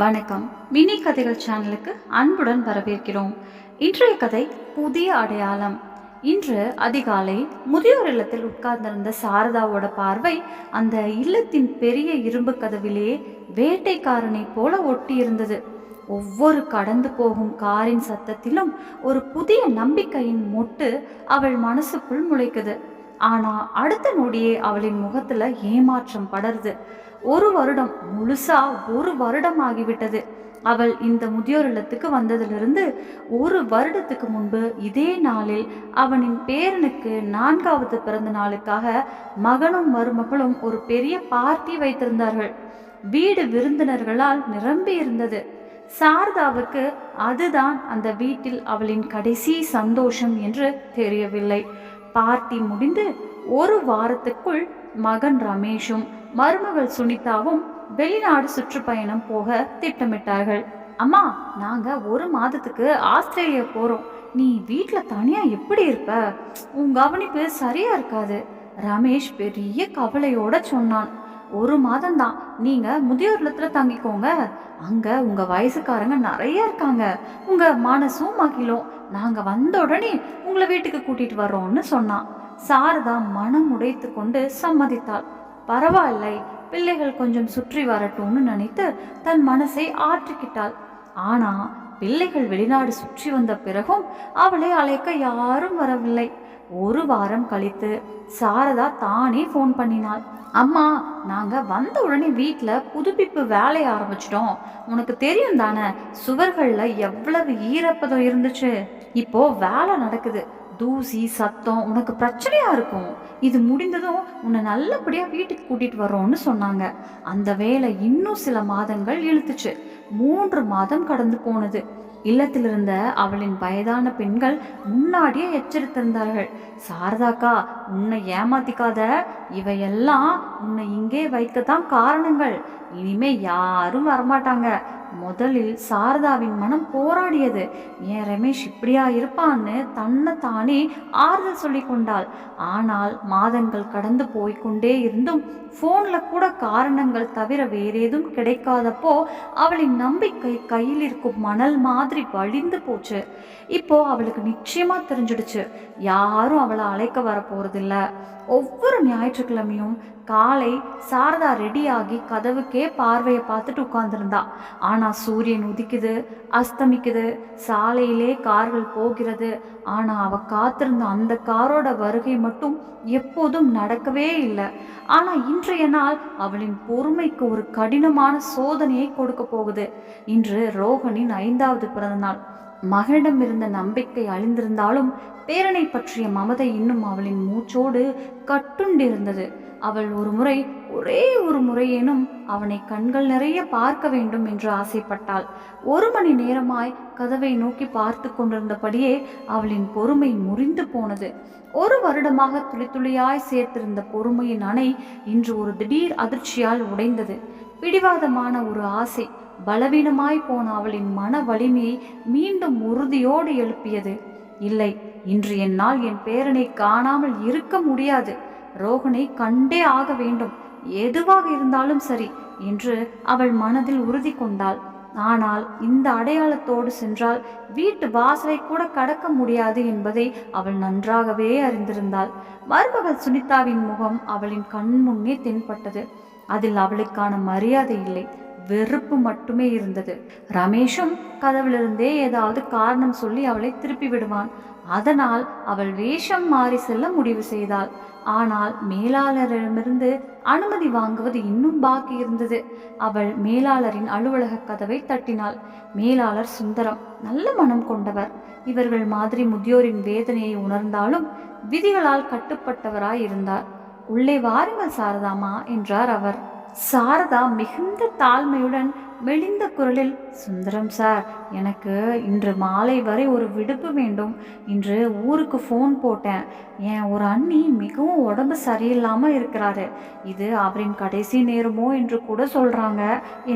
வணக்கம். மினி கதைகள் சேனலுக்கு அன்புடன் வரவேற்கிறோம். இன்றைய கதை புதிய அடையாளம். இன்று அதிகாலை முதியோர் இல்லத்தில் உட்கார்ந்திருந்த சாரதாவோட பார்வை அந்த இல்லத்தின் பெரிய இரும்பு கதவிலே வேட்டைக்காரனை போல ஒட்டி இருந்தது. ஒவ்வொரு கடந்து போகும் காரின் சத்தத்திலும் ஒரு புதிய நம்பிக்கையின் மொட்டு அவள் மனசுக்குள் முளைக்குது. ஆனா அடுத்த நொடியே அவளின் முகத்துல ஏமாற்றம் படருது. முழுசா ஒரு வருடம் ஆகிவிட்டது. அவள் இந்த முதியோர் இல்லத்துக்கு வந்ததிலிருந்து ஒரு வருடத்துக்கு முன்பு இதே நாளில் அவனின் பேரனுக்கு 4வது பிறந்த நாளுக்காக மகனும் மருமகளும் ஒரு பெரிய பார்ட்டி வைத்திருந்தார்கள். வீடு விருந்தினர்களால் நிரம்பி இருந்தது. சாரதாவுக்கு அதுதான் அந்த வீட்டில் அவளின் கடைசி சந்தோஷம் என்று தெரியவில்லை. பார்ட்டி முடிந்து ஒரு வாரத்துக்குள் மகன் ரமேஷும் மருமகள் சுனிதாவும் வெளிநாடு சுற்றுப்பயணம் போக திட்டமிட்டார்கள். அம்மா, நாங்க ஒரு மாதத்துக்கு ஆஸ்திரேலியா போறோம். நீ வீட்டுல தனியா எப்படி இருப்ப? உன் கவனிப்பு சரியா இருக்காது. ரமேஷ் பெரிய கவலையோட சொன்னான். ஒரு மாதம்தான், நீங்க முதியோர் இல்லத்துல தங்கிக்கோங்க. அங்க உங்க வயசுக்காரங்க நிறைய இருக்காங்க. உங்க மனசும் மகிழும். நாங்க வந்த உடனே உங்களை வீட்டுக்கு கூட்டிட்டு வர்றோம்னு சொன்னான். சாரதா மனம் உடைத்து கொண்டு சம்மதித்தாள். பரவாயில்லை, பிள்ளைகள் கொஞ்சம் சுற்றி வரட்டும்னு நினைத்து தன் மனசை ஆற்றிக்கிட்டாள். ஆனா பிள்ளைகள் வெளிநாடு சுற்றி வந்த பிறகும் அவளை அழைக்க யாரும் வரவில்லை. ஒரு வாரம் கழித்து சாரதா தானே ஃபோன் பண்ணினாள். அம்மா, நாங்க வந்த உடனே வீட்டில் புதுப்பிப்பு வேலையை ஆரம்பிச்சிட்டோம். உனக்கு தெரியும் தானே, சுவர்கள்ல எவ்வளவு ஈரப்பதம் இருந்துச்சு. இப்போ வேலை நடக்குது. தூசி சத்தம் உனக்கு பிரச்சனையா இருக்கும். இது முடிந்ததும் உன்னை நல்லபடியா வீட்டுக்கு கூட்டிட்டு வரோம்னு சொன்னாங்க. அந்த வேலை இன்னும் சில மாதங்கள் இழுத்துச்சு. 3 மாதம் கடந்து போனது. இல்லத்தில் இருந்த அவளின் வயதான பெண்கள் முன்னாடியே எச்சரித்திருந்தார்கள். சாரதாக்கா, உன்னை ஏமாத்திக்காத. இவையெல்லாம் உன்னை இங்கே வைக்கத்தான் காரணங்கள். இனிமே யாரும் வரமாட்டாங்க. முதலில் சாரதாவின் மனம் போராடியது. ஏன் ரமேஷ் இப்படியா இருப்பான்னு தன்னை தானே ஆறுதல் சொல்லி கொண்டாள். ஆனால் மாதங்கள் கடந்து போய்கொண்டே இருந்தும் போன்ல கூட காரணங்கள் தவிர வேறேதும் கிடைக்காதப்போ அவளின் நம்பிக்கை கையில் இருக்கும் மணல் மாதிரி வழிந்து போச்சு. இப்போ அவளுக்கு நிச்சயமா தெரிஞ்சிடுச்சு, யாரும் அவளை அழைக்க வர போறதில்ல. ஒவ்வொரு ஞாயிற்றுக்கிழமையும் காலை சாரதா ரெடியாகி கதவுக்கே பார்வையை பார்த்துட்டு உட்கார்ந்துருந்தா. ஆனா சூரியன் உதிக்குது, அஸ்தமிக்குது, சாலையிலே கார்கள் போகிறது. ஆனா அவ காத்திருந்த அந்த காரோட வருகை மட்டும் எப்போதும் நடக்கவே இல்லை. ஆனா இன்றைய நாள் அவளின் பொறுமைக்கு ஒரு கடினமான சோதனையை கொடுக்க போகுது. இன்று ரோஹனின் 5வது பிறந்த நாள். மகனிடம் இருந்த நம்பிக்கை அழிந்திருந்தாலும் பேரனை பற்றிய மமதை இன்னும் அவளின் மூச்சோடு கட்டுண்டிருந்தது. அவள் ஒரே ஒரு முறையேனும் அவனை கண்கள் நிறைய பார்க்க வேண்டும் என்று ஆசைப்பட்டாள். 1 மணி நேரமாய் கதவை நோக்கி பார்த்து கொண்டிருந்தபடியே அவளின் பொறுமை முறிந்து போனது. 1 வருடமாக துளி துளியாய் சேர்த்திருந்த பொறுமையின் அணை இன்று ஒரு திடீர் அதிர்ச்சியால் உடைந்தது. பிடிவாதமான ஒரு ஆசை பலவீனமாய் போன அவளின் மன வலிமையை மீண்டும் உறுதியோடு எழுப்பியது. இல்லை, இன்று என்னால் என் பேரனை காணாமல் இருக்க முடியாது. ரோஹனை கண்டே ஆக வேண்டும். எதுவாக இருந்தாலும் சரி என்று அவள் மனதில் உறுதி கொண்டாள். ஆனால் இந்த அடையாளத்தோடு சென்றால் வீட்டு வாசலை கூட கடக்க முடியாது என்பதை அவள் நன்றாகவே அறிந்திருந்தாள். மருமகள் சுனிதாவின் முகம் அவளின் கண் முன்னே தென்பட்டது. அதில் அவளுக்கான மரியாதை இல்லை, வெறுப்பு மட்டுமே இருந்தது. ரமேஷும் கதவிலிருந்தே ஏதாவது காரணம் சொல்லி அவளை திருப்பி விடுவான். அதனால் அவள் வேஷம் மாறி செல்ல முடிவு செய்தாள். ஆனால் மேலாளரிடமிருந்து அனுமதி வாங்குவது இன்னும் பாக்கி இருந்தது. அவள் மேலாளரின் அலுவலக கதவை தட்டினாள். மேலாளர் சுந்தரம் நல்ல மனம் கொண்டவர். இவர்கள் மாதிரி முதியோரின் வேதனையை உணர்ந்தாலும் விதிகளால் கட்டுப்பட்டவராய் இருந்தார். உள்ளே வாருங்கள் சாரதாமா என்றார் அவர். சாரதா மிகுந்த தாழ்மையுடன் மெலிந்த குரலில், சுந்தரம் சார், எனக்கு இன்று மாலை வரை ஒரு விடுப்பு வேண்டும். இன்று ஊருக்கு ஃபோன் போட்டேன். ஒரு அண்ணி மிகவும் உடம்பு சரியில்லாமல் இருக்கிறாரு. இது அவரின் கடைசி நேரமோ என்று கூட சொல்றாங்க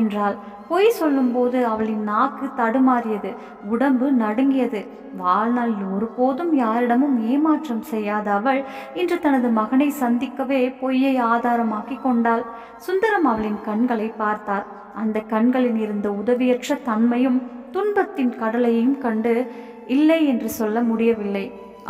என்றாள். பொய் சொல்லும்போது அவளின் நாக்கு தடுமாறியது, உடம்பு நடுங்கியது. வாழ்நாள் ஒருபோதும் யாரிடமும் ஏமாற்றம் செய்யாத அவள் இன்று தனது மகனை சந்திக்கவே பொய்யை ஆதாரமாக்கி கொண்டாள். சுந்தரம் அவளின் கண்களை பார்த்தார். அந்த கண்கள் கண்களில் இருந்த உதவியற்ற தன்மையும் துன்பத்தின் கடலையும் கண்டு இல்லை என்று சொல்ல முடியவில்லை.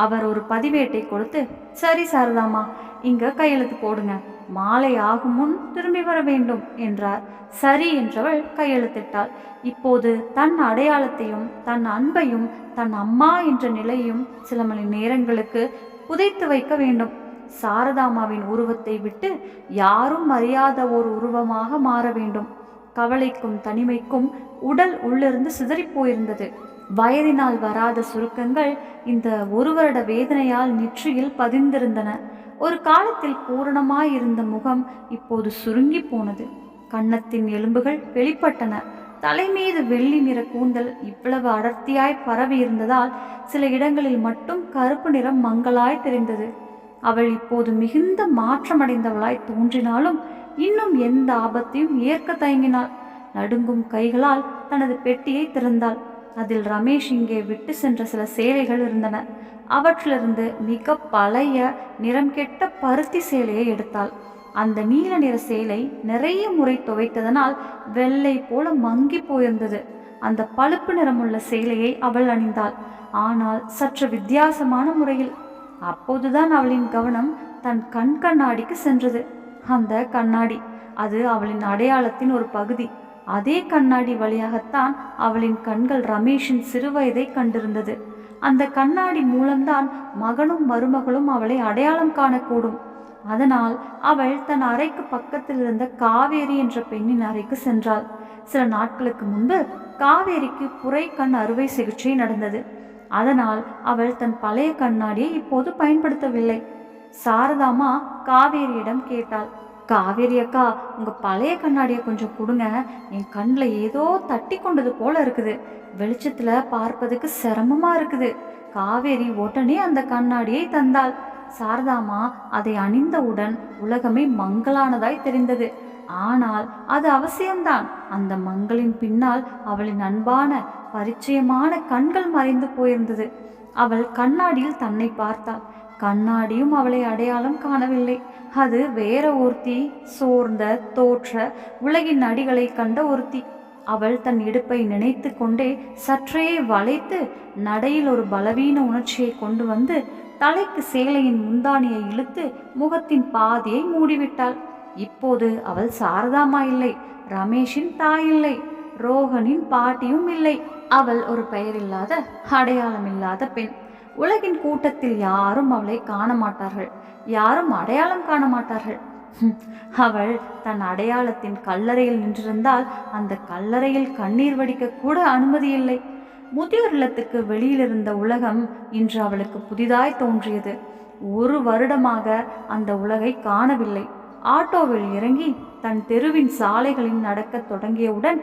அவர் ஒரு பதிவேட்டை கொடுத்து, சரி சாரதாமா, இங்க கையெழுத்து போடுங்க, மாலை ஆகும் முன் திரும்பி வர வேண்டும் என்றார். சரி என்றவள் கையெழுத்திட்டாள். இப்போது தன் அடையாளத்தையும் தன் அன்பையும் தன் அம்மா என்ற நிலையும் சில மணி நேரங்களுக்கு புதைத்து வைக்க வேண்டும். சாரதாமாவின் உருவத்தை விட்டு யாரும் அறியாத ஒரு உருவமாக மாற வேண்டும். கவலைக்கும் தனிமைக்கும் உடல் உள்ளிருந்து சிதறி போயிருந்தது. வயதினால் வராத சுருக்கங்கள் இந்த ஒரு வருட வேதனையால் நெற்றியில் பதிந்திருந்தன. ஒரு காலத்தில் பூரணமாயிருந்த முகம் இப்போது சுருங்கி போனது. கன்னத்தின் எலும்புகள் வெளிப்பட்டன. தலைமீது வெள்ளி நிற கூந்தல் இவ்வளவு அடர்த்தியாய் பரவி இருந்ததால் சில இடங்களில் மட்டும் கருப்பு நிறம் மங்களாய் தெரிந்தது. அவள் இப்போது மிகுந்த மாற்றமடைந்தவளாய் தோன்றினாலும் இன்னும் எந்த ஆபத்தையும் ஏற்க தயங்கினாள். நடுங்கும் கைகளால் தனது பெட்டியை திறந்தாள். அதில் ரமேஷ் இங்கே விட்டு சென்ற சில சேலைகள் இருந்தன. அவற்றிலிருந்து மிக பழைய நிறம் கெட்ட பருத்தி சேலையை எடுத்தாள். அந்த நீல நிற சேலை நிறைய முறை துவைத்ததனால் வெள்ளை போல மங்கி போயிருந்தது. அந்த பழுப்பு நிறமுள்ள சேலையை அவள் அணிந்தாள், ஆனால் சற்று வித்தியாசமான முறையில். அப்போதுதான் அவளின் கவனம் தன் கண்ணாடிக்கு சென்றது. அந்த கண்ணாடி, அது அவளின் அடையாளத்தின் ஒரு பகுதி. அதே கண்ணாடி வழியாகத்தான் அவளின் கண்கள் ரமேஷின் சிறுவயதை கண்டிருந்தது. அந்த கண்ணாடி மூலம்தான் மகனும் மருமகளும் அவளை அடையாளம் காணக்கூடும். அதனால் அவள் தன் அறைக்கு பக்கத்தில் இருந்த காவேரி என்ற பெண்ணின் அறைக்கு சென்றாள். சில நாட்களுக்கு முன்பு காவேரிக்கு புரை கண் அறுவை சிகிச்சை நடந்தது. அதனால் அவள் தன் பழைய கண்ணாடியை இப்போது பயன்படுத்தவில்லை. சாரதாமா காவேரியிடம் கேட்டாள், காவேரி அக்கா, உங்க பழைய கண்ணாடியை கொஞ்சம் கொடுங்க, என் கண்ணில் ஏதோ தட்டி கொண்டது போல இருக்குது, வெளிச்சத்துல பார்ப்பதுக்கு சிரமமா இருக்குது. காவேரி உடனே அந்த கண்ணாடியை தந்தாள். சாரதாமா அதை அணிந்தவுடன் உலகமே மங்கலானதாய் தெரிந்தது. ஆனால் அது அவசியம்தான். அந்த மங்களின் பின்னால் அவளின் அன்பான பரிச்சயமான கண்கள் மறைந்து போயிருந்தது. அவள் கண்ணாடியில் தன்னை பார்த்தாள். கண்ணாடியும் அவளை அடையாளம் காணவில்லை. அது வேற ஒருத்தி, சோர்ந்த தோற்ற உலகின் அடிகளை கண்ட ஒருத்தி. அவள் தன் இடுப்பை நினைத்து கொண்டே சற்றே வளைத்து நடையில் ஒரு பலவீன உணர்ச்சியை கொண்டு வந்து தலைக்கு சேலையின் முந்தானியை இழுத்து முகத்தின் பாதியை மூடிவிட்டாள். இப்போது அவள் சாரதாமா இல்லை, ரமேஷின் தாய் இல்லை, ரோகனின் பாட்டியும் இல்லை. அவள் ஒரு பெயரில்லாத அடையாளம் இல்லாத பெண். உலகின் கூட்டத்தில் யாரும் அவளை காண மாட்டார்கள், யாரும் அடையாளம் காண மாட்டார்கள். அவள் தன் அடையாளத்தின் கல்லறையில் நின்றிருந்தால் அந்த கல்லறையில் கண்ணீர் வடிக்க கூட அனுமதி இல்லை. முதியோர் இல்லத்துக்கு வெளியிலிருந்த உலகம் இன்று அவளுக்கு புதிதாய் தோன்றியது. ஒரு வருடமாக அந்த உலகை காணவில்லை. ஆட்டோவில் இறங்கி தன் தெருவின் சாலைகளில் நடக்கத் தொடங்கியவுடன்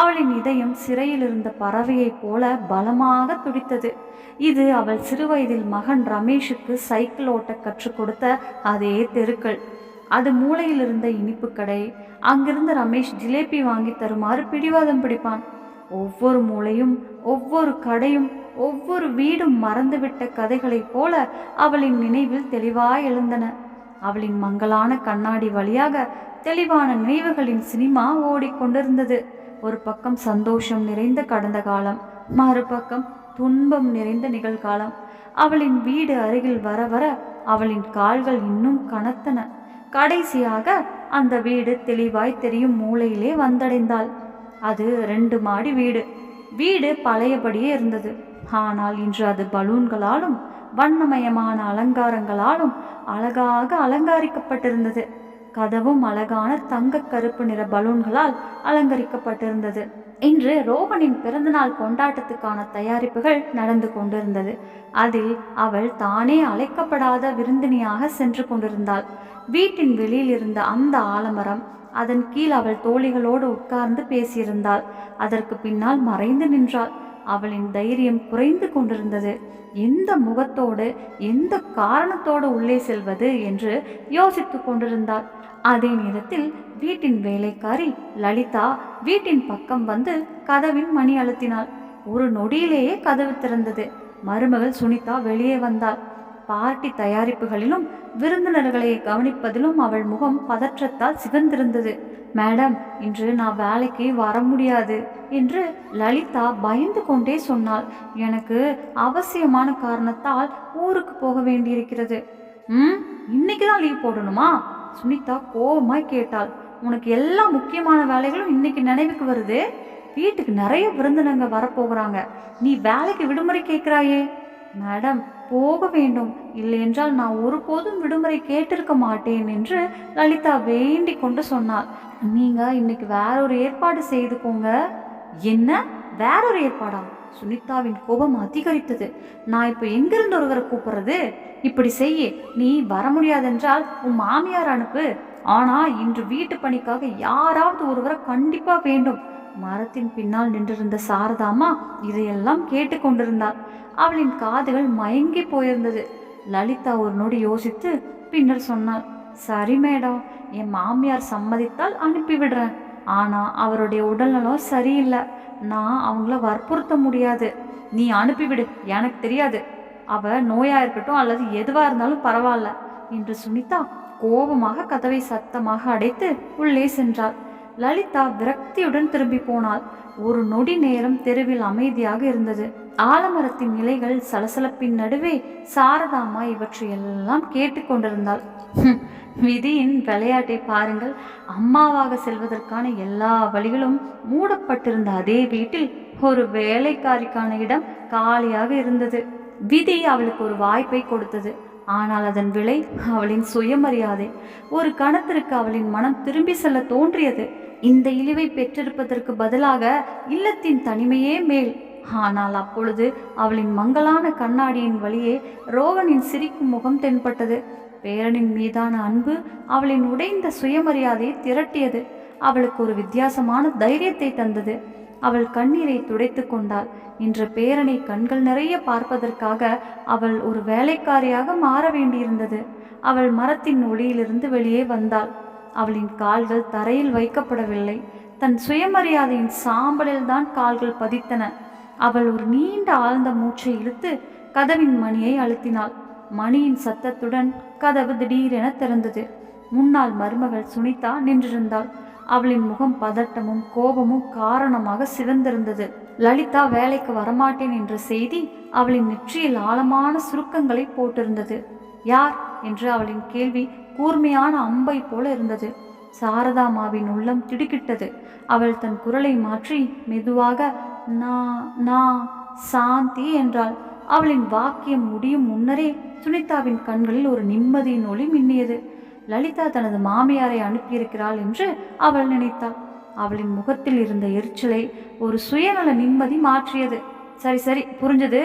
அவளின் இதயம் சிறையில் இருந்த பறவையைப் போல பலமாக துடித்தது. இது அவள் சிறுவயதில் மகன் ரமேஷுக்கு சைக்கிள் ஓட்ட கற்றுக் கொடுத்த அதே தெருக்கள். அது மூலையில் இருந்த இனிப்பு கடை. அங்கிருந்து ரமேஷ் ஜிலேபி வாங்கி தருமாறு பிடிவாதம் பிடிப்பான். ஒவ்வொரு மூலையும், ஒவ்வொரு கடையும், ஒவ்வொரு வீடும் மறந்துவிட்ட கதைகளைப் போல அவளின் நினைவில் தெளிவாய் எழுந்தன. அவளின் மங்கலான கண்ணாடி வழியாக தெளிவான நினைவுகளின் சினிமா ஓடிக்கொண்டிருந்தது. ஒரு பக்கம் சந்தோஷம் நிறைந்த கடந்த காலம், மறுபக்கம் துன்பம் நிறைந்த நிகழ்காலம். அவளின் வீடு அருகில் வர வர அவளின் கால்கள் இன்னும் கனத்தன. கடைசியாக அந்த வீடு தெளிவாய் தெரியும் மூலையிலே வந்தடைந்தாள். அது 2 மாடி வீடு. வீடு பழையபடியே இருந்தது. ஆனால் இன்று அது பலூன்களாலும் வண்ணமயமான அலங்காரங்களாலும் அழகாக அலங்கரிக்கப்பட்டிருந்தது. கதவும் அழகான தங்க கருப்பு நிற பலூன்களால் அலங்கரிக்கப்பட்டிருந்தது. இன்று ரோகனின் பிறந்தநாள் கொண்டாட்டத்துக்கான தயாரிப்புகள் நடந்து கொண்டிருந்தது. அதில் அவள் தானே அழைக்கப்படாத விருந்தினியாக சென்று கொண்டிருந்தாள். வீட்டின் வெளியில் இருந்த அந்த ஆலமரம், அதன் கீழ் அவள் தோழிகளோடு உட்கார்ந்து பேசியிருந்தாள். அதற்கு பின்னால் மறைந்து நின்றாள். அவளின் தைரியம் குறைந்து கொண்டிருந்தது. எந்த முகத்தோடு, எந்த காரணத்தோடு உள்ளே செல்வது என்று யோசித்து கொண்டிருந்தாள். அதே நேரத்தில் வீட்டின் வேலைக்காரி லலிதா வீட்டின் பக்கம் வந்து கதவின் மணி அழுத்தினாள். ஒரு நொடியிலேயே கதவு திறந்தது. மருமகள் சுனிதா வெளியே வந்தாள். பார்ட்டி தயாரிப்புகளிலும் விருந்தினர்களை கவனிப்பதிலும் அவள் முகம் பதற்றத்தால் சிவந்திருந்தது. மேடம், இன்று நான் வேலைக்கு வர முடியாது என்று லலிதா பயந்து கொண்டே சொன்னாள். எனக்கு அவசியமான காரணத்தால் ஊருக்கு போக வேண்டியிருக்கிறது. இன்னைக்கு தான் லீவ் போடணுமா? சுனிதா கோபமாய் கேட்டாள். உனக்கு எல்லா முக்கியமான வேலைகளும் இன்னைக்கு நினைவுக்கு வருது. வீட்டுக்கு நிறைய விருந்தினங்க வரப்போகிறாங்க, நீ வேலைக்கு விடுமுறை கேட்கிறாயே? மேடம், போக வேண்டும், இல்லை என்றால் நான் ஒருபோதும் விடுமுறை கேட்டிருக்க மாட்டேன் என்று லலிதா வேண்டிக் கொண்டு சொன்னாள். நீங்க இன்னைக்கு வேறொரு ஏற்பாடு செய்துக்கோங்க. என்ன வேறொரு ஏற்பாடா? சுனிதாவின் கோபம் அதிகரித்தது. நான் இப்போ எங்கிருந்து ஒருவரை கூப்பிடுறது? இப்படி செய்ய, நீ வர முடியாதென்றால் உன் மாமியார் அனுப்பு. ஆனா இன்று வீட்டு பணிக்காக யாராவது ஒருவரை கண்டிப்பா வேண்டும். மரத்தின் பின்னால் நின்றிருந்த சாரதாமா இதையெல்லாம் கேட்டு கொண்டிருந்தாள். அவளின் காதுகள் மயங்கி போயிருந்தது. லலிதா ஒரு நொடி யோசித்து பின்னர் சொன்னாள், சரி மேடம், என் மாமியார் சம்மதித்தால் அனுப்பிவிடுறேன். ஆனா அவருடைய உடல்நலம் சரியில்லை, நான் அவங்கள வற்புறுத்த முடியாது. நீ அனுப்பிவிடு, எனக்கு தெரியாது. அவ நோயா இருக்கட்டும் அல்லது எதுவா இருந்தாலும் பரவாயில்ல என்று சுனிதா கோபமாக கதவை சத்தமாக அடைத்து உள்ளே சென்றாள். லலிதா விரக்தியுடன் திரும்பி போனாள். ஒரு நொடி நேரம் தெருவில் அமைதியாக இருந்தது. ஆலமரத்தின் இலைகள் சலசலப்பின் நடுவே சாரதாமா இவற்றையெல்லாம் கேட்டுக்கொண்டிருந்தாள். விதியின் விளையாட்டை பாருங்கள். அம்மாவாக செல்வதற்கான எல்லா வழிகளும் மூடப்பட்டிருந்த அதே வீட்டில் ஒரு வேலைக்காரிக்கான இடம் காலியாக இருந்தது. விதி அவளுக்கு ஒரு வாய்ப்பை கொடுத்தது. ஆனால் அதன் விலை அவளின் சுயமரியாதை. ஒரு கணத்திற்கு அவளின் மனம் திரும்பி செல்ல தோன்றியது. இந்த இழிவை பெற்றிருப்பதற்கு பதிலாக இல்லத்தின் தனிமையே மேல். ஆனால் அப்பொழுது அவளின் மங்கலான கண்ணாடியின் வழியே ரோகனின் சிரிக்கும் முகம் தென்பட்டது. பேரனின் மீதான அன்பு அவளின் உடைந்த சுயமரியாதையை திரட்டியது. அவளுக்கு ஒரு வித்தியாசமான தைரியத்தை தந்தது. அவள் கண்ணீரை துடைத்து கொண்டாள். இன்று பேரனை கண்கள் நிறைய பார்ப்பதற்காக அவள் ஒரு வேலைக்காரியாக மாற வேண்டியிருந்தது. அவள் மரத்தின் ஒளியிலிருந்து வெளியே வந்தாள். அவளின் கால்கள் தரையில் வைக்கப்படவில்லை. தன் சுயமரியாதையின் சாம்பலில் தான் கால்கள் பதித்தன. அவள் ஒரு நீண்ட ஆழ்ந்த மூச்சை இழுத்து கதவின் மணியை அழுத்தினாள். மணியின் சத்தத்துடன் கதவு திடீரென திறந்தது. முன்னாள் மருமகள் சுனிதா நின்றிருந்தாள். அவளின் முகம் பதட்டமும் கோபமும் காரணமாக சிவந்திருந்தது. லலிதா வேலைக்கு வரமாட்டேன் என்ற செய்தி அவளின் நெற்றியில் ஆழமான சுருக்கங்களை போட்டிருந்தது. யார் என்று அவளின் கேள்வி கூர்மையான அம்பை போல இருந்தது. சாரதாமாவின் உள்ளம் திடுக்கிட்டது. அவள் தன் குரலை மாற்றி மெதுவாக நான் சாந்தி என்றாள். அவளின் வாக்கியம் முடியும் முன்னரே சுனிதாவின் கண்களில் ஒரு நிம்மதியின் ஒளி மின்னியது. லலிதா தனது மாமியாரை அனுப்பியிருக்கிறாள் என்று அவள் நினைத்தாள். அவளின் முகத்தில் இருந்த எரிச்சலை ஒரு சுயநல நிம்மதி மாற்றியது. சரி சரி, புரிஞ்சது.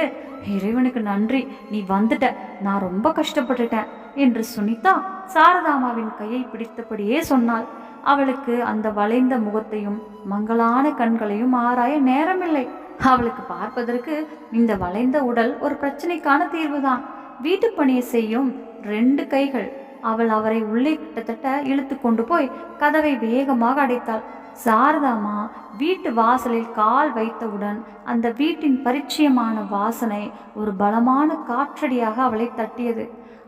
இறைவனுக்கு நன்றி, நீ வந்துட்ட. நான் ரொம்ப கஷ்டப்பட்டுட்டேன் என்று சுனிதா சாரதாமாவின் கையை பிடித்தபடியே சொன்னாள். அவளுக்கு அந்த வளைந்த முகத்தையும் மங்கலான கண்களையும் ஆராய நேரமில்லை. அவளுக்கு பார்ப்பதற்கு இந்த வளைந்த உடல் ஒரு பிரச்சனைக்கான தீர்வுதான். வீட்டு பணியை செய்யும் 2 கைகள். அவள் அவரை உள்ளே கிட்டத்தட்ட இழுத்து கொண்டு போய் கதவை வேகமாக அடைத்தாள். சாரதாமா வீட்டு வாசலில் கால் வைத்தவுடன் அந்த வீட்டின் பரிச்சயமான வாசனை ஒரு பலமான காற்றடியாக அவளை தட்டியது.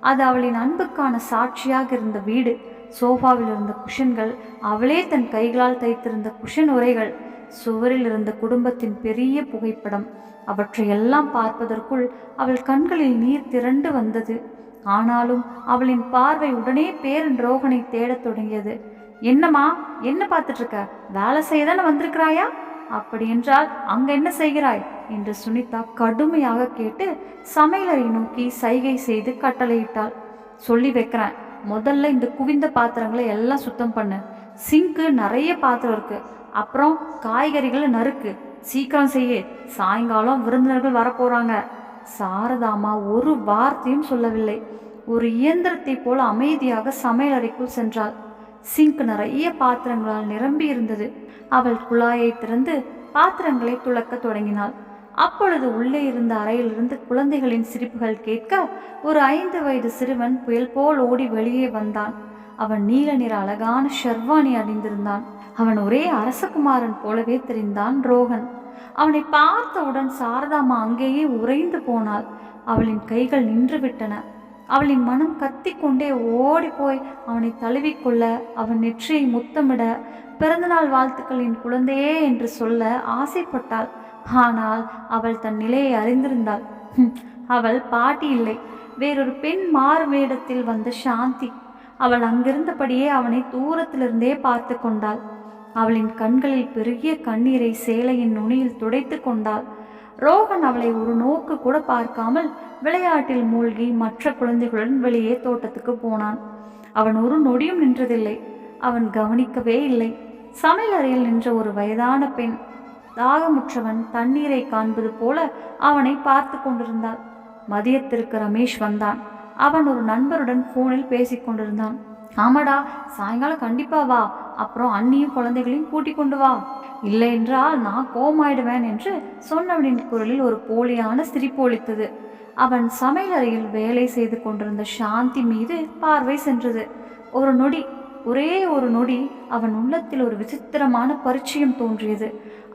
அது அவளின் அன்புக்கான சாட்சியாக இருந்த வீடு. சோஃபாவில் இருந்த குஷன்கள், அவளே தன் கைகளால் தைத்திருந்த குஷன் உரைகள், சுவரில் இருந்த குடும்பத்தின் பெரிய புகைப்படம், அவற்றையெல்லாம் பார்ப்பதற்குள் அவள் கண்களில் நீர் திரண்டு வந்தது. ஆனாலும் அவளின் பார்வை உடனே பேரன் ரோகனை தேடத் தொடங்கியது. என்னம்மா, என்ன பார்த்துட்டு இருக்க? வேலை செய்ய தானே வந்திருக்கிறாயா? அப்படி என்றால் அங்க என்ன செய்கிறாய் என்று சுனிதா கடுமையாக கேட்டு சமையலறை நோக்கி சைகை செய்து கட்டளையிட்டாள். சொல்லி வைக்கிறேன், முதல்ல இந்த குவிந்த பாத்திரங்களை எல்லாம் சுத்தம் பண்ணு. சிங்க்கு நிறைய பாத்திரம் இருக்கு. அப்புறம் காய்கறிகளை நறுக்கு, சீக்கிரம் செய்ய. சாயங்காலம் விருந்தினர்கள் வரப்போறாங்க. சாரதாமா ஒரு வார்த்தையும் சொல்லவில்லை. ஒரு இயந்திரத்தை போல அமைதியாக சமையலறைக்குள் சென்றாள். சிங்க் நிறைய பாத்திரங்களால் நிரம்பி இருந்தது. அவள் குழாயை திறந்து பாத்திரங்களை துளக்க தொடங்கினாள். அப்பொழுது உள்ளே இருந்த அறையிலிருந்து குழந்தைகளின் சிரிப்புகள் கேட்க ஒரு 5 வயது சிறுவன் புயல் போல் ஓடி வெளியே வந்தான். அவன் நீல நிற அழகான ஷெர்வானி அணிந்திருந்தான். அவன் ஒரே அரசகுமாரன் போலவே தெரிந்தான் ரோகன். அவனை பார்த்தவுடன் சாரதாமா அங்கேயே உறைந்து போனாள். அவளின் கைகள் நின்று விட்டன. அவளின் மனம் கத்திக்கொண்டே ஓடி போய் அவனை தழுவிக்கொள்ள, அவன் நெற்றியை முத்தமிட, பிறந்தநாள் வாழ்த்துக்களின் குழந்தையே என்று சொல்ல ஆசைப்பட்டாள். ஆனால் அவள் தன் நிலையை அறிந்திருந்தாள். அவள் பாட்டி இல்லை, வேறொரு பெண் மாறு வேடத்தில் வந்த சாந்தி. அவள் அங்கிருந்தபடியே அவனை தூரத்திலிருந்தே பார்த்து கொண்டாள். அவளின் கண்களில் பெருகிய கண்ணீரை சேலையின் நுனியில் துடைத்து கொண்டாள். ரோகன் அவளை ஒரு நோக்கு கூட பார்க்காமல் விளையாட்டில் மூழ்கி மற்ற குழந்தைகளுடன் வெளியே தோட்டத்துக்கு போனான். அவன் ஒரு நொடியும் நின்றதில்லை. அவன் கவனிக்கவே இல்லை. சமையலறையில் நின்ற ஒரு வயதான பெண், தாகமுற்றவன் தண்ணீரை காண்பது போல அவனை பார்த்து கொண்டிருந்தாள். மதியத்திற்கு ரமேஷ் வந்தான். அவன் ஒரு நண்பருடன் போனில் பேசிக் கொண்டிருந்தான். ஆமாடா, சாயங்காலம் கண்டிப்பா வா, அப்புறம் அண்ணியும் குழந்தைகளையும் கூட்டிக் கொண்டு வா, இல்லை என்றால் நான் கோமாயிடுவேன் என்று சொன்னவனின் குரலில் ஒரு போலியான சிரிப்பு ஒலித்தது. அவன் சமையலறையில் வேலை செய்து கொண்டிருந்த சாந்தி மீது பார்வை சென்றது. ஒரு நொடி, ஒரே ஒரு நொடி அவன் உள்ளத்தில் ஒரு விசித்திரமான பரிச்சயம் தோன்றியது.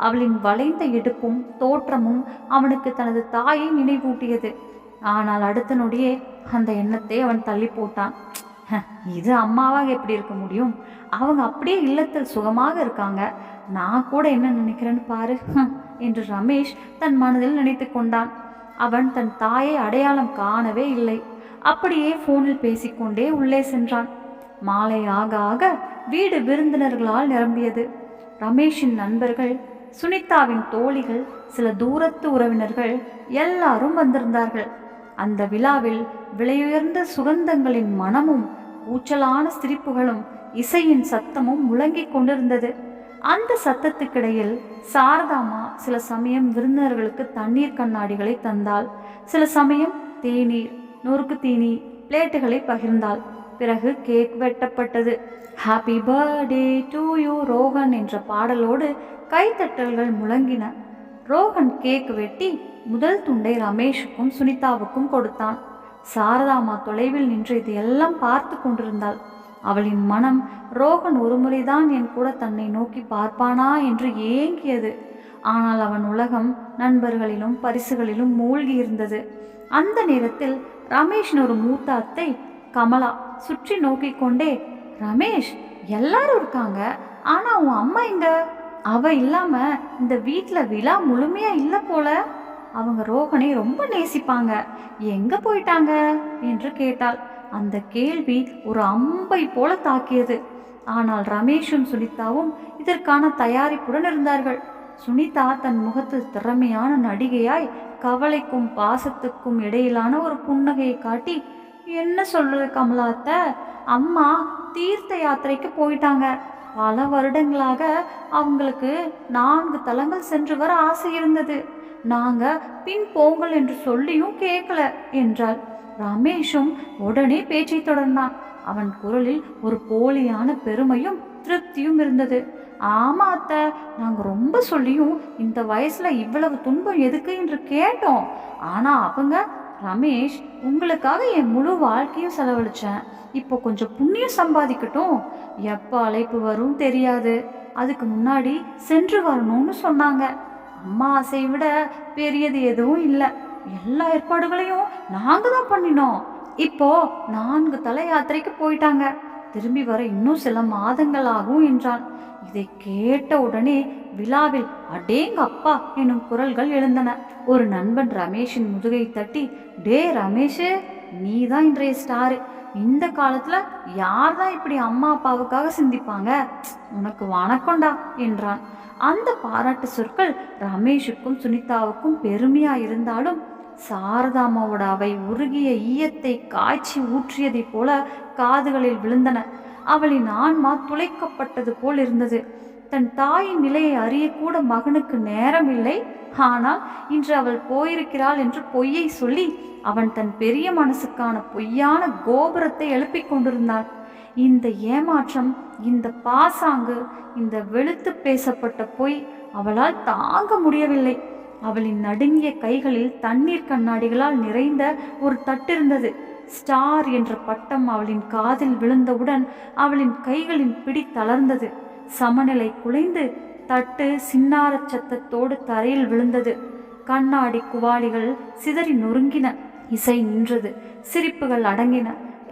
அவளின் வளைந்த இடுப்பும் தோற்றமும் அவனுக்கு தனது தாயை நினைவூட்டியது. ஆனால் அடுத்த நொடியே அந்த எண்ணத்தை அவன் தள்ளி போட்டான். இது அம்மாவாக எப்படி இருக்க முடியும்? அவங்க அப்படியே இல்லத்தில் சுகமாக இருக்காங்க. நான் கூட என்ன நினைக்கிறேன்னு பாரு என்று ரமேஷ் தன் மனதில் நினைத்து கொண்டான். அவன் தன் தாயை அடையாளம் காணவே இல்லை. அப்படியே போனில் பேசிக்கொண்டே உள்ளே சென்றான். மாலை ஆக ஆக வீடு விருந்தினர்களால் நிரம்பியது. ரமேஷின் நண்பர்கள், சுனிதாவின் தோழிகள், சில தூரத்து உறவினர்கள் எல்லாரும் வந்திருந்தார்கள். அந்த விழாவில் விலையுயர்ந்த சுகந்தங்களின் மனமும் கூச்சலான சிரிப்புகளும் இசையின் சத்தமும் முழங்கிக் கொண்டிருந்தது. அந்த சத்தத்துக்கிடையில் சாரதாமா சில சமயம் விருந்தினர்களுக்கு தண்ணீர் கண்ணாடிகளை தந்தாள். சில சமயம் தேநீர், நொறுக்கு தீனி பிளேட்டுகளை பகிர்ந்தாள். பிறகு கேக் வெட்டப்பட்டது. Happy birthday to you Rohan என்ற பாடலோடு கைத்தட்டல்கள் முழங்கின. ரோகன் கேக் வெட்டி முதல் துண்டை ரமேஷுக்கும் சுனிதாவுக்கும் கொடுத்தான். சாரதாமா தொலைவில் நின்று இதையெல்லாம் பார்த்து கொண்டிருந்தாள். அவளின் மனம் ரோகன் ஒருமுறைதான் என் கூட தன்னை நோக்கி பார்ப்பானா என்று ஏங்கியது. ஆனால் அவன் உலகம் நண்பர்களிலும் பரிசுகளிலும் மூழ்கி இருந்தது. அந்த நேரத்தில் ரமேஷின் ஒரு மூத்த அத்தை கமலா சுற்றி நோக்கி கொண்டே, ரமேஷ், எல்லாரும் இருக்காங்க, ஆனா உன் அம்மா எங்க? அவ இல்லாம இந்த வீட்டில் விழா முழுமையா இல்லை போல. அவங்க ரோகனை ரொம்ப நேசிப்பாங்க, எங்க போயிட்டாங்க என்று கேட்டாள். அந்த கேள்வி ஒரு அம்பை போல தாக்கியது. ஆனால் ரமேஷும் சுனிதாவும் இதற்கான தயாரிப்புடன் இருந்தார்கள். சுனிதா தன் முகத்தில் திறமையான நடிகையாய் கவலைக்கும் பாசத்துக்கும் இடையிலான ஒரு புன்னகையை காட்டி, என்ன சொல்றது கமலாத்த, அம்மா தீர்த்த யாத்திரைக்கு போயிட்டாங்க. பல வருடங்களாக அவங்களுக்கு 4 தலங்கள் சென்று வர ஆசை இருந்தது. நாங்க பின் போங்கள் என்று சொல்லியும் கேட்கல என்றாள். ரமேஷும் உடனே பேச்சை தொடர்ந்தான். அவன் குரலில் ஒரு போலியான பெருமையும் திருப்தியும் இருந்தது. ஆமா அத்தை, நாங்க ரொம்ப சொல்லியும் இந்த வயசுல இவ்வளவு துன்பம் எதுக்கு என்று கேட்டோம். ஆனா அவங்க, ரமேஷ், உங்களுக்காக என் முழு வாழ்க்கையும் செலவழிச்சேன், இப்போ கொஞ்சம் புண்ணியம் சம்பாதிக்கட்டும், எப்போ அழைப்பு வரும் தெரியாது, அதுக்கு முன்னாடி சென்று வரணும்னு சொன்னாங்க. அம்மா ஆசையை விட பெரியது எதுவும் இல்லை. எல்லா ஏற்பாடுகளையும் நாங்க தான் பண்ணினோம். இப்போ 4 தல யாத்திரைக்கு போயிட்டாங்க, திரும்பி வர இன்னும் சில மாதங்கள் ஆகும் என்றான். இதை கேட்ட உடனே விழாவில் அடேங்க அப்பா எனும் குரல்கள் எழுந்தன. ஒரு நண்பன் ரமேஷின் முதுகை தட்டி, டே ரமேஷு, நீ தான் இன்றைய ஸ்டாரு. இந்த காலத்துல யார் தான் இப்படி அம்மா அப்பாவுக்காக சிந்திப்பாங்க, உனக்கு வணக்கம்டா என்றான். அந்த பாராட்டு சொற்கள் ரமேஷுக்கும் சுனிதாவுக்கும் பெருமையா இருந்தாலும் சாரதாமாவோட அவை உருகிய ஈயத்தை காய்ச்சி ஊற்றியதை போல காதுகளில் விழுந்தன. அவளின் ஆன்மா துளைக்கப்பட்டது போல் இருந்தது. தன் தாயின் நிலையை அறியக்கூட மகனுக்கு நேரம் இல்லை. ஆனால் இன்று அவள் போயிருக்கிறாள் என்று பொய்யை சொல்லி அவன் தன் பெரிய மனசுக்கான பொய்யான கோபுரத்தை எழுப்பிக் கொண்டிருந்தான். இந்த ஏமாற்றம், இந்த பாசாங்கு, இந்த வெளுத்து பேசப்பட்ட பொய் அவளால் தாங்க முடியவில்லை. அவளின் நடுங்கிய கைகளில் தண்ணீர் கண்ணாடிகளால் நிறைந்த ஒரு தட்டிருந்தது. ஸ்டார் என்ற பட்டம் அவளின் காதில் விழுந்தவுடன் அவளின் கைகளின் பிடி தளர்ந்தது. சமநிலை குலைந்து தட்டு சின்னார சத்தத்தோடு தரையில் விழுந்தது. கண்ணாடி குவாலிகள் சிதறி நொறுங்கின. இசை நின்றது. சிரிப்புகள் அடங்கின.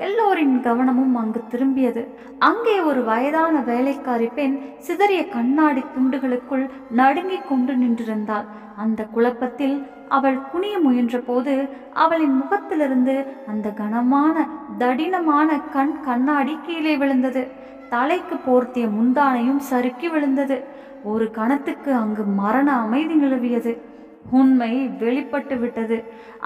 எல்லோரின் கவனமும் அங்கு திரும்பியது. அங்கே ஒரு வயதான வேலைக்காரி பெண் சிதறிய கண்ணாடி துண்டுகளுக்குள் நடுங்கிக் கொண்டு நின்றிருந்தாள். அந்த குழப்பத்தில் அவள் குனிய முயன்ற போது அவளின் முகத்திலிருந்து அந்த கனமான தடினமான கண்ணாடி கீழே விழுந்தது. தலைக்கு போர்த்திய முந்தானையும் சறுக்கி விழுந்தது. ஒரு கணத்துக்கு அங்கு மரண அமைதி நிலவியது. உண்மை வெளிப்பட்டு விட்டது.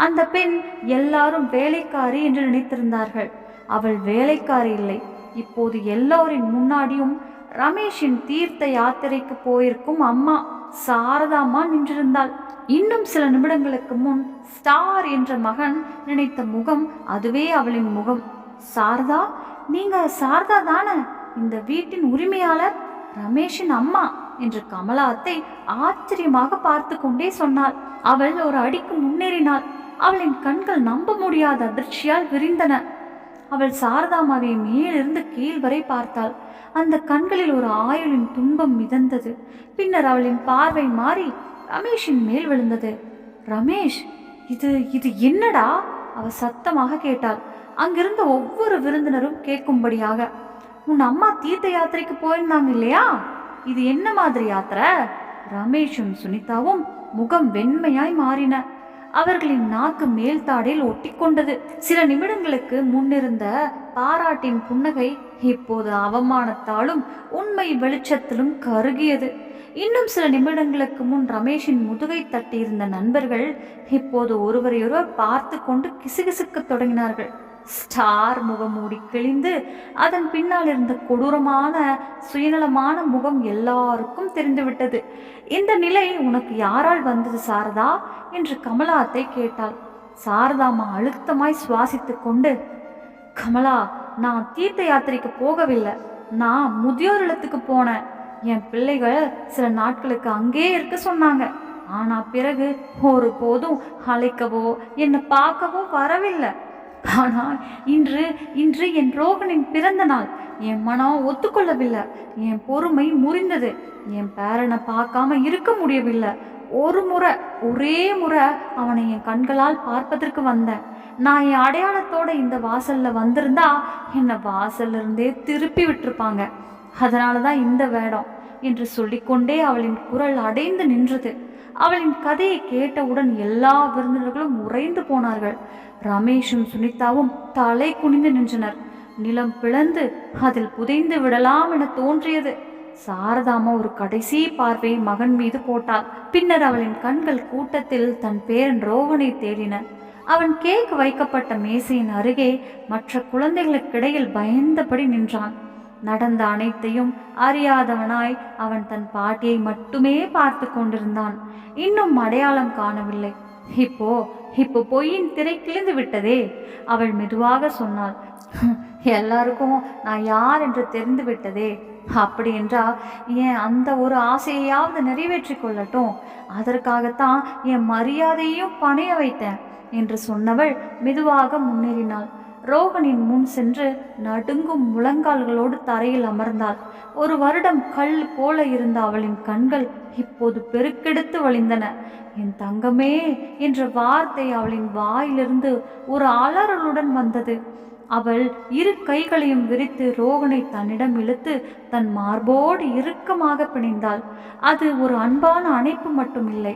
அந்த பெண் எல்லாரும் வேலைக்காரி என்று நினைத்திருந்தார்கள். அவள் வேலைக்காரி இல்லை. இப்போது எல்லோரின் முன்னாடியும் ரமேஷின் தீர்த்த யாத்திரைக்கு போயிருக்கும் அம்மா சாரதாம்மா நின்றிருந்தாள். இன்னும் சில நிமிடங்களுக்கு முன் ஸ்டார் என்ற மகன் நினைத்த முகம் அதுவே அவளின் முகம். சாரதா, நீங்க சாரதா தானே, இந்த வீட்டின் உரிமையாளர், ரமேஷின் அம்மா என்று கமலா அத்தை ஆச்சரியமாக பார்த்து கொண்டே சொன்னாள். அவள் ஒரு அடிக்கு முன்னேறினாள். அவளின் கண்கள் நம்ப முடியாத அதிர்ச்சியால் விரிந்தன. அவள் சாரதாமாவை மேலிருந்து கீழ் வரை பார்த்தாள். அந்த கண்களில் ஒரு ஆயுளின் துன்பம் மிதந்தது. பின்னர் அவளின் பார்வை மாறி ரமேஷின் மேல் விழுந்தது. ரமேஷ், இது என்னடா? அவ சத்தமாக கேட்டாள். அங்கிருந்த ஒவ்வொரு விருந்தினரும் கேட்கும்படியாக. உன் அம்மா தீர்த்த யாத்திரைக்கு போயிருந்தாங்க இல்லையா? இது என்ன மாதிரி யாத்திரை? ரமேஷும் சுனிதாவும் முகம் வெண்மையாய் மாறின. அவர்களின் நாக்கு மேல்தாடில் ஒட்டி கொண்டது. சில நிமிடங்களுக்கு முன்னிருந்த பாராட்டின் புன்னகை இப்போது அவமானத்தாலும் உண்மை வெளிச்சத்திலும் கருகியது. இன்னும் சில நிமிடங்களுக்கு முன் ரமேஷின் முதுகை தட்டியிருந்த நண்பர்கள் இப்போது ஒருவரையொருவர் பார்த்து கொண்டு கிசுகிசுக்க தொடங்கினார்கள். ஸ்டார் முகமூடி கிழிந்து அதன் பின்னால் இருந்த கொடூரமான சுயநலமான முகம் எல்லாருக்கும் தெரிந்துவிட்டது. இந்த நிலை உனக்கு யாரால் வந்தது சாரதா என்று கமலா அத்தை கேட்டாள். சாரதாமா அழுத்தமாய் சுவாசித்து கொண்டு, கமலா, நான் தீர்த்த யாத்திரைக்கு போகவில்லை, நான் முதியோர் இல்லத்துக்கு போனேன். என் பிள்ளைகள் சில நாட்களுக்கு அங்கே இருக்க சொன்னாங்க. ஆனா பிறகு ஒரு போதும் அழைக்கவோ என்னை பார்க்கவோ வரவில்லை. ஆனால் இன்று என் ரோகனின் பிறந்த நாள். என் மனம் ஒத்துக்கொள்ளவில்லை. என் பொறுமை முறிந்தது. என் பேரனை பார்க்காம இருக்க முடியவில்லை. ஒரே முறை அவனை என் கண்களால் பார்ப்பதற்கு வந்தேன். நான் என் அடையாளத்தோட இந்த வாசல்ல வந்திருந்தா என்னை வாசல்ல இருந்தே திருப்பி விட்டுருப்பாங்க. அதனாலதான் இந்த வேடம் என்று சொல்லிக்கொண்டே அவளின் குரல் அடைந்து நின்றது. அவளின் கதையை கேட்டவுடன் எல்லா விருந்தினர்களும் உறைந்து போனார்கள். ரமேஷும் சுனிதாவும் தலை குனிந்து நின்றனர். நிலம் பிளந்து அதில் புதைந்து விடலாம் என தோன்றியது. சாரதாமா ஒரு கடைசி பார்வை மகன் மீது போட்டாள். பின்னர் அவளின் கண்கள் கூட்டத்தில் தன் பேரன் ரோகனை தேடின. அவன் கேக் வைக்கப்பட்ட மேசையின் அருகே மற்ற குழந்தைகளுக்கிடையில் பயந்தபடி நின்றான். நடந்த அனைத்தையும் அறியாதவனாய் அவன் தன் பாட்டியை மட்டுமே பார்த்து கொண்டிருந்தான். இன்னும் அடையாளம் காணவில்லை. இப்போ பொய்யின் திரை கிழிந்து விட்டதே, அவள் மெதுவாக சொன்னாள். எல்லாருக்கும் நான் யார் என்று தெரிந்து விட்டதே. அப்படி என்றால் என் அந்த ஒரு ஆசையாவது நிறைவேற்றி கொள்ளட்டும். அதற்காகத்தான் என் மரியாதையையும் பணைய வைத்தேன் என்று சொன்னவள் மெதுவாக முன்னேறினாள். ரோகனின் முன் சென்று நடுங்கும் முழங்கால்களோடு தரையில் அமர்ந்தாள். ஒரு வருடம் கல் போல இருந்த அவளின் கண்கள் இப்போது பெருக்கெடுத்து வழிந்தன. என் தங்கமே என்ற வார்த்தை அவளின் வாயிலிருந்து ஒரு அலறலுடன் வந்தது. அவள் இரு கைகளையும் விரித்து ரோகனை தன்னிடம் இழுத்து தன் மார்போடு இறுக்கமாக பிணைந்தாள். அது ஒரு அன்பான அணைப்பு மட்டும் இல்லை,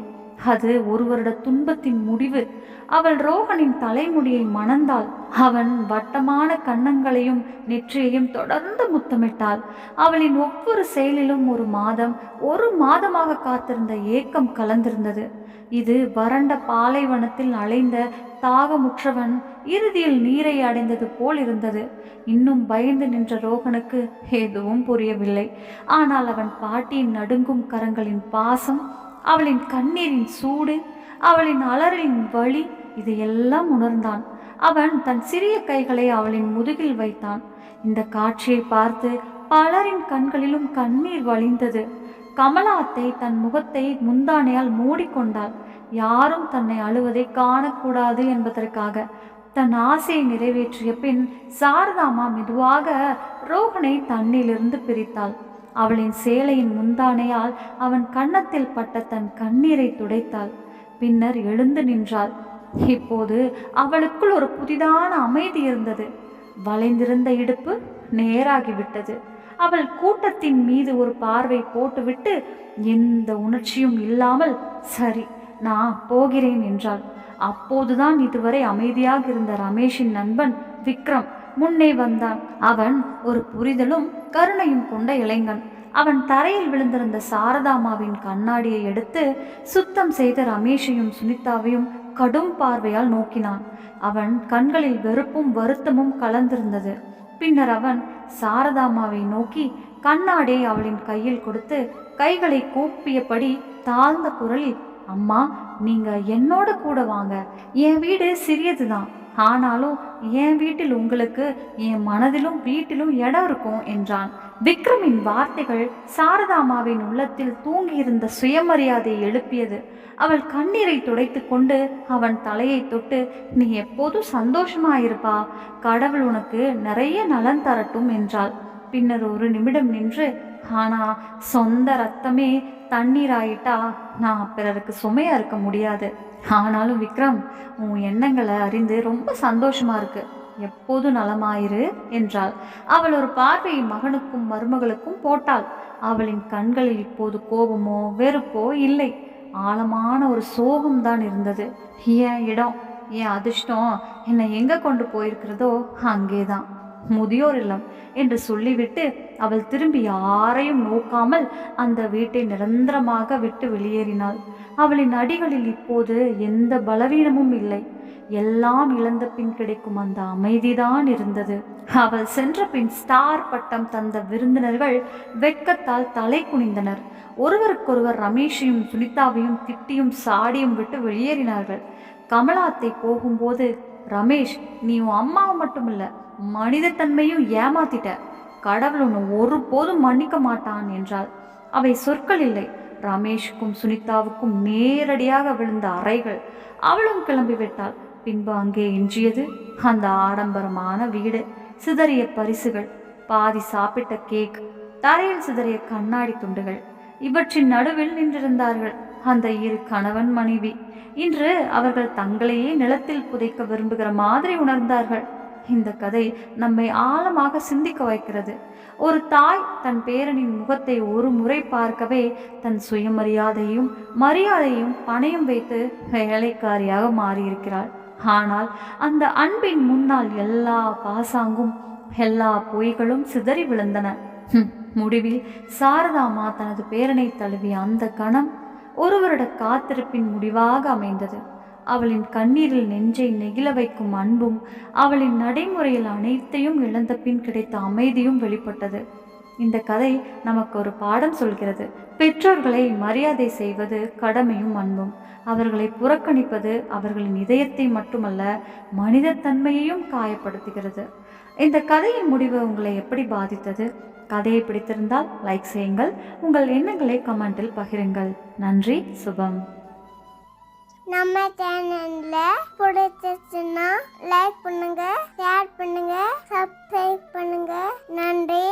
அது ஒரு வருட துன்பத்தின் முடிவு. அவள் ரோகனின் தலைமுடியை மணந்தாள். அவன் வட்டமான கன்னங்களையும் நெற்றியையும் தொடர்ந்து முத்தமிட்டாள். அவளின் ஒவ்வொரு செயலிலும் ஒரு மாதமாக காத்திருந்த ஏக்கம் கலந்திருந்தது. இது வறண்ட பாலைவனத்தில் அலைந்த தாகமுற்றவன் இறுதியில் நீரை அடைந்தது போல் இருந்தது. இன்னும் பயந்து நின்ற ரோகனுக்கு எதுவும் புரியவில்லை. ஆனால் அவன் பாட்டியின் நடுங்கும் கரங்களின் பாசம், அவளின் கண்ணீரின் சூடு, அவளின் அலறலின் வலி, இதையெல்லாம் உணர்ந்தான். அவன் தன் சிறிய கைகளை அவளின் முதுகில் வைத்தான். இந்த காட்சியை பார்த்து பலரின் கண்களிலும் கண்ணீர் வழிந்தது. கமலா அத்தை தன் முகத்தை முந்தானையால் மூடிக்கொண்டாள். யாரும் தன்னை அழுவதை காணக்கூடாது என்பதற்காக. தன் ஆசையை நிறைவேற்றிய பின் சாரதாமா மெதுவாக ரோகனை தன்னிலிருந்து பிரித்தாள். அவளின் சேலையின் முந்தானையால் அவன் கன்னத்தில் பட்ட தன் கண்ணீரை துடைத்தாள். பின்னர் எழுந்து நின்றாள். இப்போது அவளுக்குள் ஒரு புதிதான அமைதி இருந்தது. வளைந்திருந்த இடுப்பு நேராகிவிட்டது. அவள் கூட்டத்தின் மீது ஒரு பார்வை போட்டுவிட்டு எந்த உணர்ச்சியும் இல்லாமல் சரி நான் போகிறேன் என்றாள். அப்போதுதான் இதுவரை அமைதியாக இருந்த ரமேஷின் நண்பன் விக்ரம் முன்னே வந்தான். அவன் ஒரு புரிதலும் கருணையும் கொண்ட இளைஞன். அவன் தரையில் விழுந்திருந்த சாரதாமாவின் கண்ணாடியை எடுத்து சுத்தம் செய்த ரமேஷையும் சுனிதாவையும் கடும் பார்வையால் நோக்கினான். அவன் கண்களில் வெறுப்பும் வருத்தமும் கலந்திருந்தது. பின்னர் அவன் சாரதாமாவை நோக்கி கண்ணாடியை அவளின் கையில் கொடுத்து கைகளை கூப்பியபடி தாழ்ந்த குரலில், அம்மா நீங்க என்னோட கூட வாங்க. என் வீடு சிறியதுதான், ஆனாலும் என் வீட்டில் உங்களுக்கு என் மனதிலும் வீட்டிலும் இடம் இருக்கும் என்றான். விக்ரமின் வார்த்தைகள் சாரதாமாவின் உள்ளத்தில் தூங்கியிருந்த சுயமரியாதையை எழுப்பியது. அவள் கண்ணீரை துடைத்து கொண்டு அவன் தலையை தொட்டு, நீ எப்போதும் சந்தோஷமாயிருப்பா, கடவுள் உனக்கு நிறைய நலன் தரட்டும் என்றாள். பின்னர் ஒரு நிமிடம் நின்று, ஆனா சொந்த ரத்தமே தண்ணீராயிட்டா நான் பிறருக்கு சுமையா இருக்க முடியாது. ஆனாலும் விக்ரம், உன் எண்ணங்களை அறிந்து ரொம்ப சந்தோஷமா இருக்கு, எப்போதும் நலமாயிரு என்றாள். அவள் ஒரு பார்வையை மகனுக்கும் மருமகளுக்கும் போட்டாள். அவளின் கண்களில் இப்போது கோபமோ வெறுப்போ இல்லை, ஆழமான ஒரு சோகம்தான் இருந்தது. என் இடம், என் அதிர்ஷ்டம் என்னை எங்க கொண்டு போயிருக்கிறதோ அங்கேதான் முதியோர் இல்லம் என்று சொல்லிவிட்டு அவள் திரும்பி யாரையும் நோக்காமல் அந்த வீட்டை நிரந்தரமாக விட்டு வெளியேறினாள். அவளின் அடிகளில் இப்போது எந்த பலவீனமும் இல்லை. எல்லாம் இழந்த பின் கிடைக்கும் அந்த அமைதிதான் இருந்தது. அவள் சென்ற பின் ஸ்டார் பட்டம் தந்த விருந்தினர்கள் வெட்கத்தால் தலை குனிந்தனர். ஒருவருக்கொருவர் ரமேஷையும் சுனிதாவையும் திட்டியும் சாடியும் விட்டு வெளியேறினார்கள். கமலாத்தை போகும்போது, ரமேஷ் நீ உன் அம்மாவை மட்டுமில்ல மனித தன்மையும் ஏமாத்திட்ட, கடவுள் உன்னை ஒருபோதும் மன்னிக்க மாட்டான் என்றாள். அவை சொற்கள் இல்லை, ரமேஷுக்கும் சுனிதாவுக்கும் நேரடியாக விழுந்த அறைகள். அவளும் கிளம்பிவிட்டாள். பின்பு அங்கே எஞ்சியது அந்த ஆடம்பரமான வீடு, சிதறிய பரிசுகள், பாதி சாப்பிட்ட கேக், தரையில் சிதறிய கண்ணாடி துண்டுகள். இவற்றின் நடுவில் நின்றிருந்தார்கள் அந்த இரு கணவன் மனைவி. இன்று அவர்கள் தங்களையே நிலத்தில் புதைக்க விரும்புகிற மாதிரி உணர்ந்தார்கள். இந்த கதை நம்மை ஆழமாக சிந்திக்க வைக்கிறது. ஒரு தாய் தன் பேரனின் முகத்தை ஒரு முறை பார்க்கவே தன் சுயமரியாதையும் மரியாதையும் பணையும் வைத்து வேலைக்காரியாக மாறியிருக்கிறாள். ஆனால் அந்த அன்பின் முன்னால் எல்லா பாசாங்கும் எல்லா பொய்களும் சிதறி விழுந்தன. முடிவில் சாரதாமா தனது பேரனை தழுவிய அந்த கணம் ஒரு வருட காத்திருப்பின் முடிவாக அமைந்தது. அவளின் கண்ணீரில் நெஞ்சை நெகிழ வைக்கும் அன்பும் அவளின் நடைமுறையில் அனைத்தையும் இழந்த பின் கிடைத்த அமைதியும் வெளிப்பட்டது. இந்த கதை நமக்கு ஒரு பாடம் சொல்கிறது. பெற்றோர்களை மரியாதை செய்வது கடமையும் அன்பும். அவர்களை புறக்கணிப்பது அவர்களின் இதயத்தை மட்டுமல்ல மனிதத்தன்மையையும் காயப்படுத்துகிறது. இந்த கதையின் முடிவு உங்களை எப்படி பாதித்தது? கதையை பிடித்திருந்தால் லைக் செய்யுங்கள். உங்கள் எண்ணங்களை கமெண்டில் பகிருங்கள். நன்றி, சுபம். நம்ம சேனல்ல பிடிச்சிருச்சுன்னா லைக் பண்ணுங்க, ஷேர் பண்ணுங்க, சப்ஸ்கிரைப் பண்ணுங்க. நன்றி.